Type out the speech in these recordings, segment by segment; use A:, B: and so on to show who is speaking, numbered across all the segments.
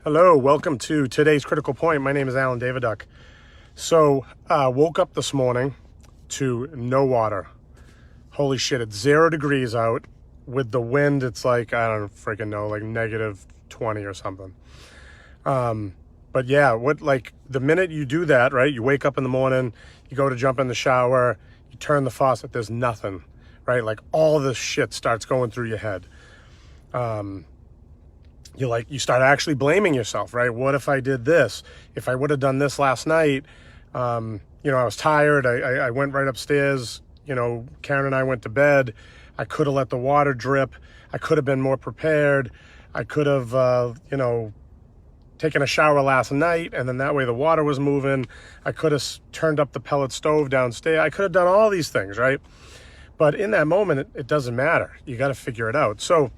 A: Hello, welcome to today's Critical Point. My name is Alan Daviduck. So, woke up this morning to no water. Holy shit, it's 0 degrees out. With the wind, it's like, I don't freaking know, like negative 20 or something. But yeah, the minute you do that, right, you wake up in the morning, you go to jump in the shower, you turn the faucet, there's nothing, right? Like all this shit starts going through your head. You start actually blaming yourself, right? What if I did this? If I would have done this last night, I was tired. I went right upstairs. Karen and I went to bed. I could have let the water drip. I could have been more prepared. I could have, taken a shower last night, and then that way the water was moving. I could have turned up the pellet stove downstairs. I could have done all these things, right? But in that moment, it doesn't matter. You got to figure it out. So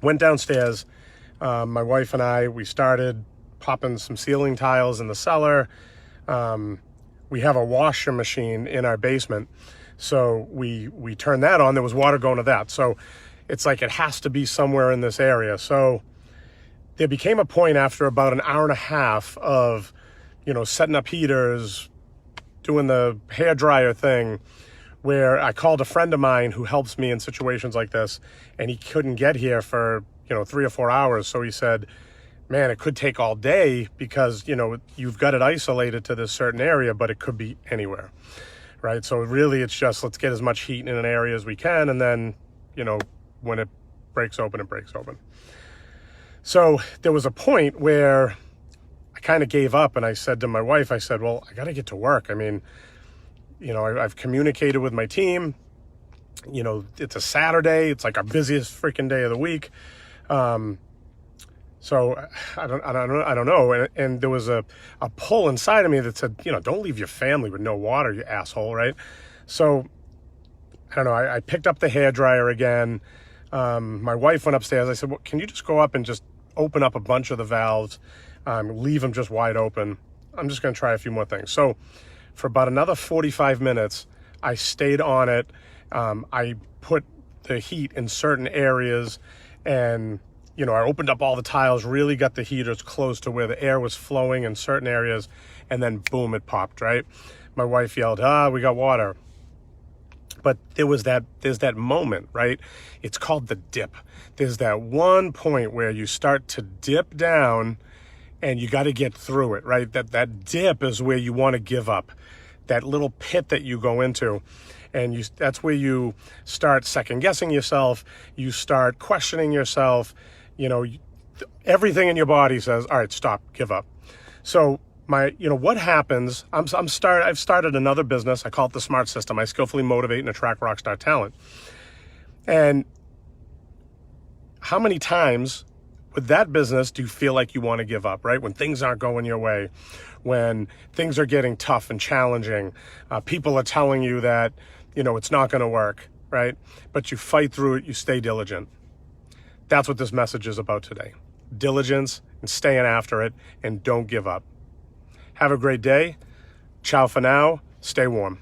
A: went downstairs. My wife and we started popping some ceiling tiles in the cellar. We have a washer machine in our basement. So we turned that on. There was water going to that. So it's like it has to be somewhere in this area. So there became a point after about an hour and a half of, setting up heaters, doing the hair dryer thing, where I called a friend of mine who helps me in situations like this, and he couldn't get here for 3 or 4 hours. So he said, man, it could take all day because, you've got it isolated to this certain area, but it could be anywhere, right? So really it's just, let's get as much heat in an area as we can. And then, when it breaks open, it breaks open. So there was a point where I kind of gave up, and I said to my wife, well, I got to get to work. I mean, I've communicated with my team. It's a Saturday. It's like our busiest freaking day of the week. So I don't know. And there was a pull inside of me that said, don't leave your family with no water, you asshole, right? So I don't know. I picked up the hairdryer again. My wife went upstairs. I said, well, can you just go up and just open up a bunch of the valves, leave them just wide open. I'm just going to try a few more things. So for about another 45 minutes, I stayed on it. I put the heat in certain areas, and I opened up all the tiles, really got the heaters close to where the air was flowing in certain areas, and then boom, it popped, right? My wife yelled, we got water. But there's that moment, right? It's called the dip. There's that one point where you start to dip down, and you got to get through it, right? That dip is where you want to give up. That little pit that you go into. And that's where you start second guessing yourself. You start questioning yourself. Everything in your body says, all right, stop, give up. So what happens, I've started another business. I call it the SMART system. I skillfully motivate and attract rockstar talent. And how many times with that business do you feel like you want to give up, right? When things aren't going your way, when things are getting tough and challenging, people are telling you that, it's not going to work, right? But you fight through it, you stay diligent. That's what this message is about today. Diligence and staying after it, and don't give up. Have a great day. Ciao for now. Stay warm.